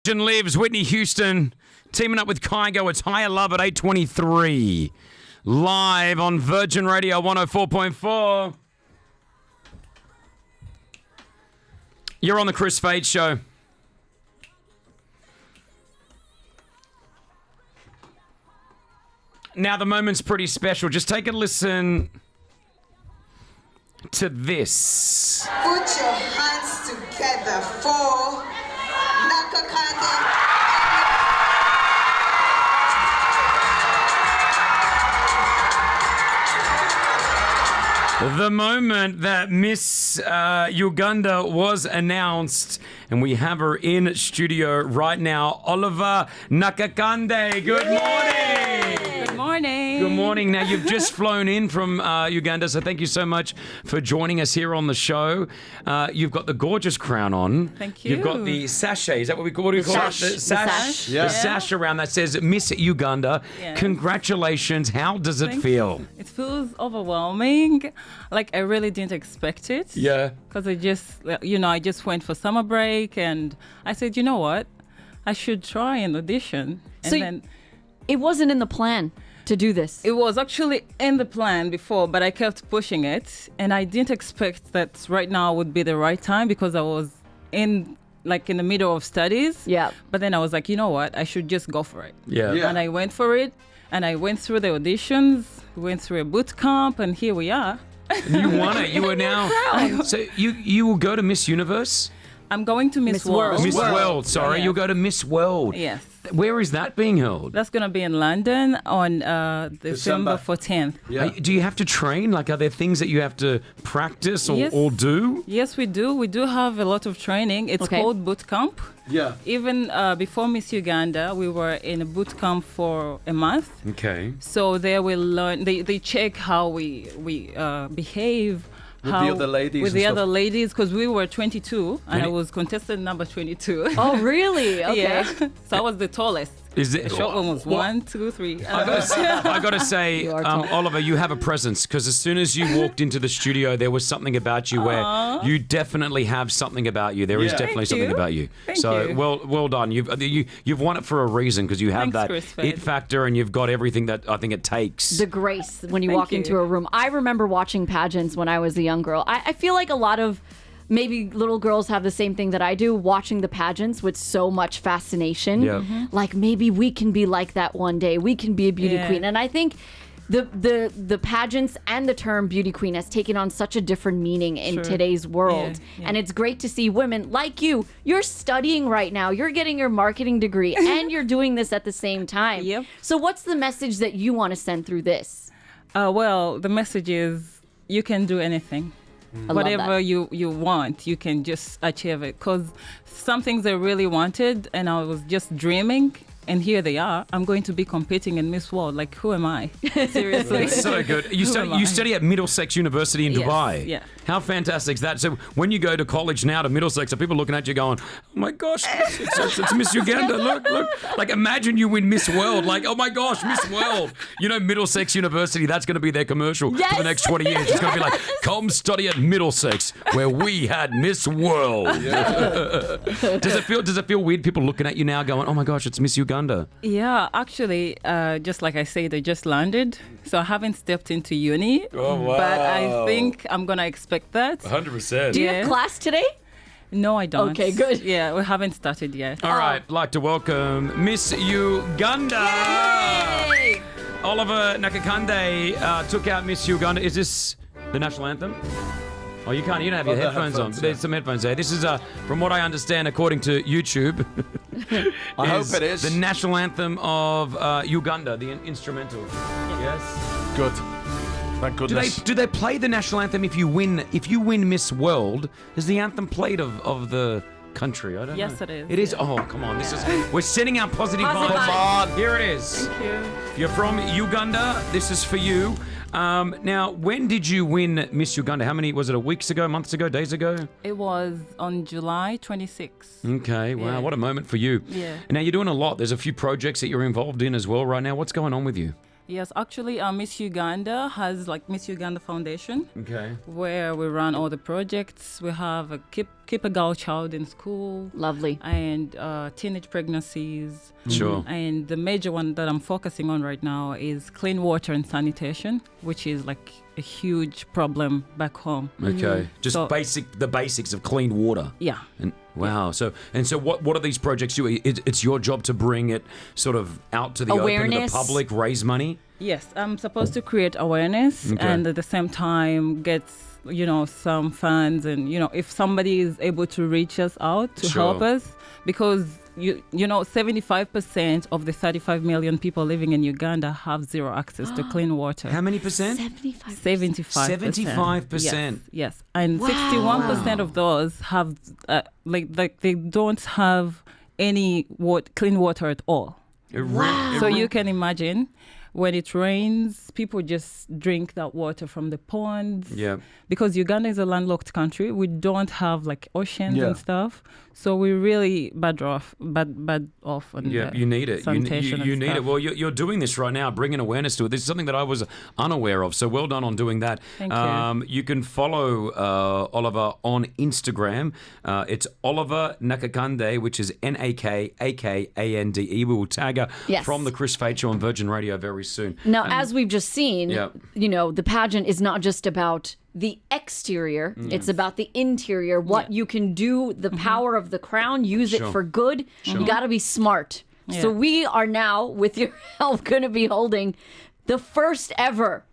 Legend lives. Whitney Houston teaming up with Kygo. It's Higher Love at 8:23. Live on Virgin Radio 104.4. You're on the Kris Fade Show. Now, the moment's pretty special. Just take a listen to this. Put your hands together for Nakakande. The moment that Miss Uganda was announced, and we have her in studio right now, Oliver Nakakande. Good morning. Good morning. Good morning. Now, you've just flown in from Uganda, so thank you so much for joining us here on the show. You've got the gorgeous crown on. Thank you. You've got the sachet. Is that what we call it? Sash. The sash. Yeah. The sash around that says Miss Uganda. Yeah. Congratulations. How does it feel? It feels overwhelming. Like, I really didn't expect it. Yeah. Because I just went for summer break and I said, you know what? I should try an audition. And So then it wasn't in the plan to do this. it was actually in the plan before, but I kept pushing it. And I didn't expect that right now would be the right time because I was in the middle of studies. Yeah. But then I was like, you know what? I should just go for it. Yeah. And I went for it. And I went through the auditions, went through a boot camp, and here we are. You won it. You are now. So you will go to Miss Universe? I'm going to Miss World. Miss World, sorry. Yes. You'll go to Miss World. Yes. Where is that being held? That's going to be in London on December 14th. Yeah. Do you have to train? Like, are there things that you have to practice or, Yes. or do? Yes, we do. We do have a lot of training. It's Okay. called boot camp. Yeah. Even before Miss Uganda, we were in a boot camp for a month. Okay. So there we learn. They check how we behave. With the other ladies With and the stuff. other ladies, because we were 22, and I Really? was contestant number 22. Oh, really? Okay. Yeah. So I was the tallest. Is it? The short one was What? 1, 2, 3. I got to say, You are tall. Oliver, you have a presence because as soon as you walked into the studio, there was something about you where you definitely have something about you. There is Yeah. definitely Thank something you. about you. Thank so you. well done. You've won it for a reason because you have Thanks, that Kris Fade. it factor and you've got everything that I think it takes. The grace when you Thank walk into you. a room. I remember watching pageants when I was a young girl. I feel like a lot of maybe little girls have the same thing that I do, watching the pageants with so much fascination. Yeah. Like maybe we can be like that one day. We can be a beauty Yeah. queen. And I think the pageants and the term beauty queen has taken on such a different meaning in Sure. today's world. Yeah. And it's great to see women like you. You're studying right now. You're getting your marketing degree and you're doing this at the same time. Yep. So what's the message that you want to send through this? Well, the message is you can do anything. love Whatever that. you want, you can just achieve it. Because some things I really wanted, and I was just dreaming, and here they are. I'm going to be competing in Miss World. Like, who am I? Seriously. It's so good. You Who am I? study at Middlesex University in Yes, Dubai. yeah. How fantastic is that? So when you go to college now to Middlesex, are people looking at you going, "Oh my gosh, it's Miss Uganda! Look!" Like, imagine you win Miss World. Like, oh my gosh, Miss World! You know, Middlesex University. That's going to be their commercial for Yes. the next 20 years. It's going to be like, "Come study at Middlesex, where we had Miss World." Does it feel weird? People looking at you now, going, "Oh my gosh, it's Miss Uganda." Yeah, actually, just like I said, I just landed. So I haven't stepped into uni. Oh, wow. But I think I'm going to expect that. 100%. Do you Yeah. have class today? No, I don't. Okay, good. Yeah, we haven't started yet. All right, like to welcome Miss Uganda. Oliver Nakakande took out Miss Uganda. Is this the national anthem? Oh, you can't. You don't have your the headphones on. headphones, There's some headphones there. This is, from what I understand, according to YouTube, I hope it is. the national anthem of Uganda, the instrumental. Yes. Good. Thank goodness. Do they play the national anthem if you win Miss World? Is the anthem played of the country? I don't know. Yes, it is, It is. yeah. Oh, come on. We're sending out positive Positive vibes. vibes. Come on. Here it is. Thank you. You're from Uganda. This is for you. Now, when did you win Miss Uganda? How many, was it weeks ago, months ago, days ago? It was on July 26th. Okay, wow, Yeah. what a moment for you. Yeah. Now, you're doing a lot. There's a few projects that you're involved in as well right now. What's going on with you? Yes, actually, Miss Uganda has Miss Uganda Foundation, Okay. where we run all the projects. We have a keep a girl child in school. Lovely. And teenage pregnancies. Sure. And the major one that I'm focusing on right now is clean water and sanitation, which is like a huge problem back home. Okay. Just So- the basics of clean water. Yeah. And wow. So what are these projects do? It's your job to bring it sort of out to the open to the Awareness. public, raise money. Yes, I'm supposed to create awareness Okay. and at the same time get, some funds and, if somebody is able to reach us out to Sure. help us, because 75% of the 35 million people living in Uganda have zero access to clean water. How many percent? 75. 75%. 75%. Yes. And 61% of those have, they don't have any clean water at all. So you can imagine when it rains, people just drink that water from the ponds. Yeah. Because Uganda is a landlocked country, we don't have like oceans Yeah. and stuff. So we're really bad off on Yeah, the you need it. sanitation You and need it. stuff. Well, you're doing this right now, bringing awareness to it. This is something that I was unaware of. So well done on doing that. Thank you. You can follow Oliver on Instagram. It's Oliver Nakakande, which is Nakakande. We will tag her Yes. from the Kris Fade Show on Virgin Radio very soon. Now, as we've just seen, Yeah. the pageant is not just about the exterior, it's about the interior, what you can do, the power of the crown, use Sure. it for good. You got to be smart. Yeah. So we are now, with your help, going to be holding the first ever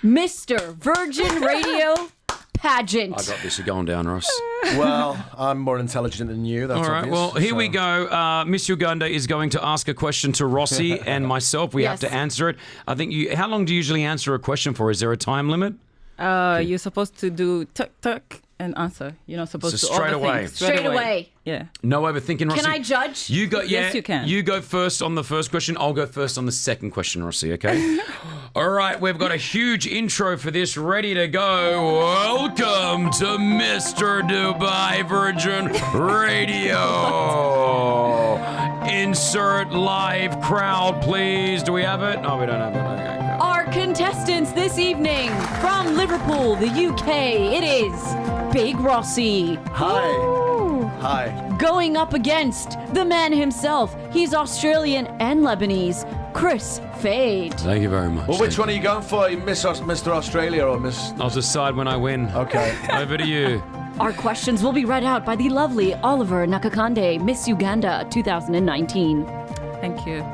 Mr. Virgin Radio pageant. I got this. You're going down, Ross. Well, I'm more intelligent than you. That's All right. obvious. Well, here we So- go. Miss Uganda is going to ask a question to Rossi and myself. We have Yes. to answer it. I think how long do you usually answer a question for? Is there a time limit? You're supposed to do tuck and answer. You're not supposed So to straight overthink. away. Straight away. Yeah. No overthinking, Rossi. Can I judge? You go. Yeah, Yes, you can. You go first on the first question. I'll go first on the second question, Rossi. Okay. All right. We've got a huge intro for this ready to go. Welcome to Mr. Dubai Virgin Radio. Insert live crowd, please. Do we have it? No, we don't have it. Okay. Go. Our contestants this evening from Liverpool, the UK, it is Big Rossi. Hi. Hi. Going up against the man himself. He's Australian and Lebanese, Kris Fade. Thank you very much. Well, which one are you going for? Mr. Australia or Miss? I'll decide when I win. Okay. Over to you. Our questions will be read out by the lovely Oliver Nakakande, Miss Uganda 2019. Thank you.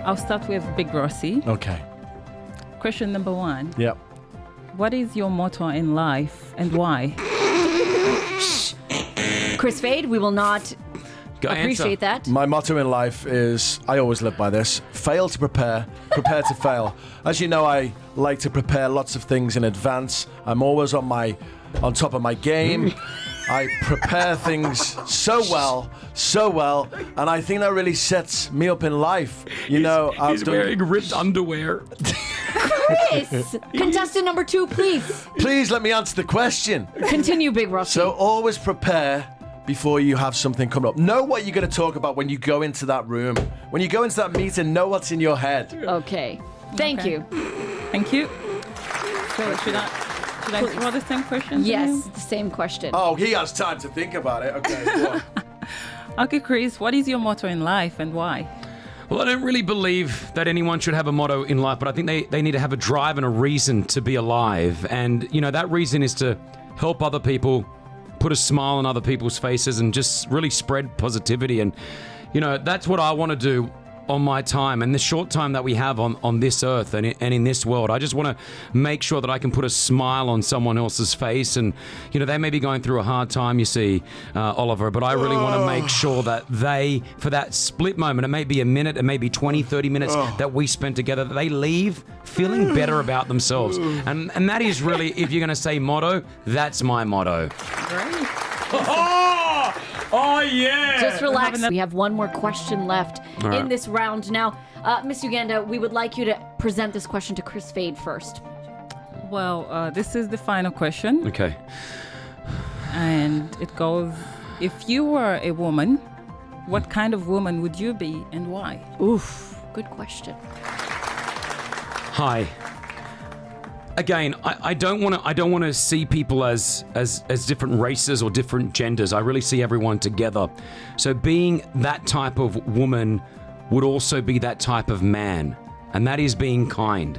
I'll start with Big Rossi. Okay. Question number 1. Yep. What is your motto in life and why? Kris Fade, we will not Go appreciate answer. that. My motto in life is, I always live by this, fail to prepare, prepare to fail. As you know, I like to prepare lots of things in advance. I'm always on top of my game. I prepare things so well, and I think that really sets me up in life. He's wearing ripped underwear. Kris, contestant number 2, please. Please let me answer the question. Continue, Big Rossi. So always prepare before you have something coming up. Know what you're going to talk about when you go into that room. When you go into that meeting, know what's in your head. Okay. Thank Okay. you. Thank you. So should I throw the same question? to Yes, you? the same question. Oh, he has time to think about it. Okay, go on. Okay, Kris, what is your motto in life and why? Well, I don't really believe that anyone should have a motto in life, but I think they need to have a drive and a reason to be alive. And, that reason is to help other people, put a smile on other people's faces, and just really spread positivity. And, that's what I want to do on my time and the short time that we have on this earth and in this world. I just want to make sure that I can put a smile on someone else's face. And, they may be going through a hard time, you see, Oliver, but I really want to make sure that they, for that split moment, it may be a minute, it may be 20, 30 minutes that we spend together, that they leave feeling better about themselves. And that is really, if you're going to say motto, that's my motto. Great. Oh, yeah! Just relax. We have one more question left All right. in this round. Now, Miss Uganda, we would like you to present this question to Kris Fade first. Well, this is the final question. Okay. And it goes, if you were a woman, what kind of woman would you be and why? Oof, good question. Hi. again, I don't want to see people as different races or different genders. I really see everyone together. So being that type of woman would also be that type of man, and that is being kind.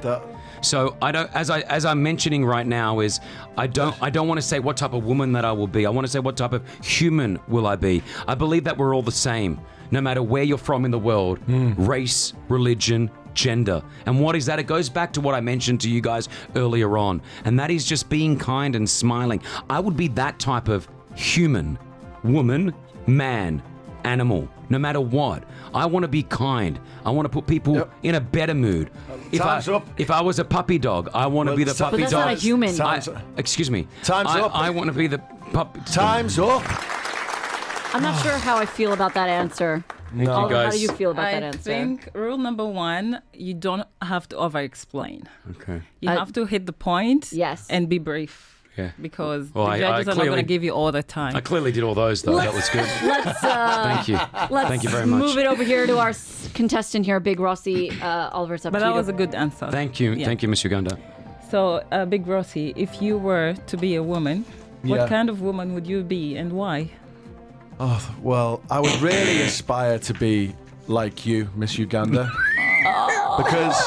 So I don't, as I'm mentioning right now, is I don't want to say what type of woman that I will be. I want to say what type of human will I be. I believe that we're all the same, no matter where you're from in the world, race, religion, gender. And what is that? It goes back to what I mentioned to you guys earlier on, and that is just being kind and smiling. I would be that type of human, woman, man, animal, no matter what. I want to be kind. I want to put people in a better mood. If I was a puppy dog, I want to be the puppy dog. But that's not a human. Excuse me. Time's up. I want to be the puppy. Time's up. I'm not sure how I feel about that answer. No. Oliver, how do you feel about that I answer? think rule number 1, you don't have to over-explain. Okay. You have to hit the point and be brief. Yeah. Because Well, the judges are not going to give you all the time. I clearly did all those, though. That was good. Thank you. Thank you very much. Move it over here to our contestant here, Big Rossi. Oliver, it's up But to you. that was a good answer. Thank you. Yeah. Thank you, Miss Uganda. So, Big Rossi, if you were to be a woman, Yeah. what kind of woman would you be and why? Oh, well, I would really aspire to be like you, Miss Uganda. Because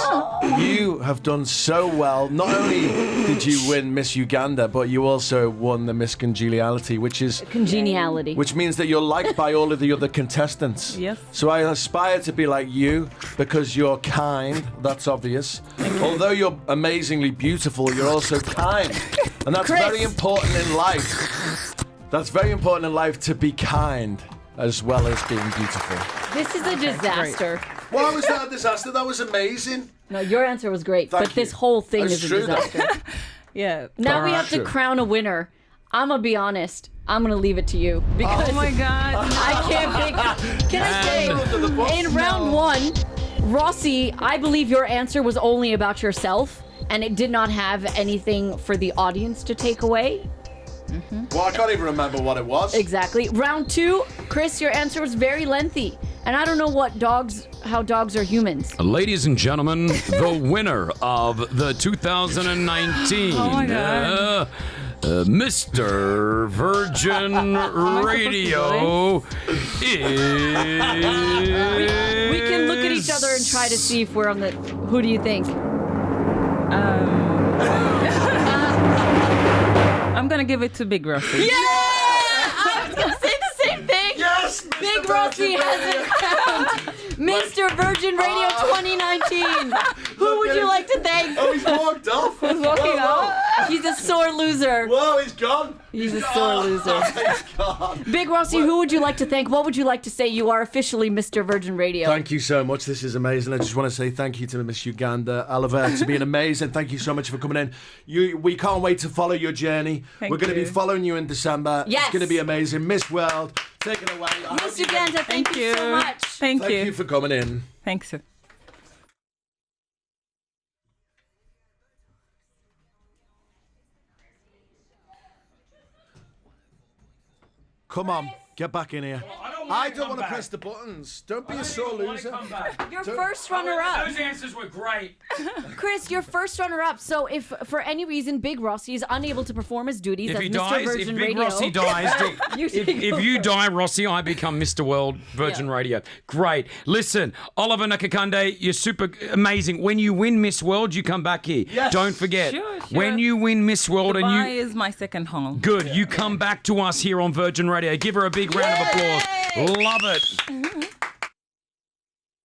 you have done so well. Not only did you win Miss Uganda, but you also won the Miss Congeniality, Congeniality. which means that you're liked by all of the other contestants. Yes. So I aspire to be like you because you're kind. That's obvious. Although you're amazingly beautiful, you're also kind. And that's Kris. very important in life. That's very important in life, to be kind as well as being beautiful. This is a disaster. Why was that a disaster? That was amazing. No, your answer was great, Thank but this you. whole thing That's is a true, though. disaster. Yeah. Now we have to True. crown a winner. I'm going to be honest. I'm going to leave it to you. Because Oh my God. I can't pick. Can I say, in round 1, Rossi, I believe your answer was only about yourself, and it did not have anything for the audience to take away. Well, I can't even remember what it was. Exactly. Round 2, Kris, your answer was very lengthy. And I don't know how dogs are humans. Ladies and gentlemen, the winner of the 2019 Oh my God. Mr. Virgin Radio is... We can look at each other and try to see if we're on the... Who do you think? I'm going to give it to Big Rossi. Yeah! I was going to say the same thing. Yes, Mr. Big Rossi Virgin has Radio. it crowned Mr. Virgin Radio 2019. Who would you like to thank? Oh, he's walked off. Who's walking out? He's a sore loser. Whoa, he's gone. He's a sore loser. He's gone. Big Rossi, who would you like to thank? What would you like to say? You are officially Mr. Virgin Radio. Thank you so much. This is amazing. I just want to say thank you to Miss Uganda, Oliver. It's been amazing. Thank you so much for coming in. We can't wait to follow your journey. Thank We're going to be you. following you in December. Yes. It's going to be amazing. Miss World, take it away. Miss Uganda, thank you so much. Thank Thank you you. for coming in. Thanks. Come on, get back in here. I don't want to press the buttons. Don't be a sore loser. Your first runner-up. Those answers were great. Chris, your first runner-up. So if for any reason Big Rossi is unable to perform his duties If as he Mr. dies, if Virgin Big Radio, Rossi dies, if you die, Rossi, I become Mr. World Virgin Radio. Great. Listen, Oliver Nakakande, you're super amazing. When you win Miss World, you come back here. Yes. Don't forget. Sure. When you win Miss World Dubai and you... is my second home. Good. You come back to us here on Virgin Radio. Give her a big round of applause. Love it.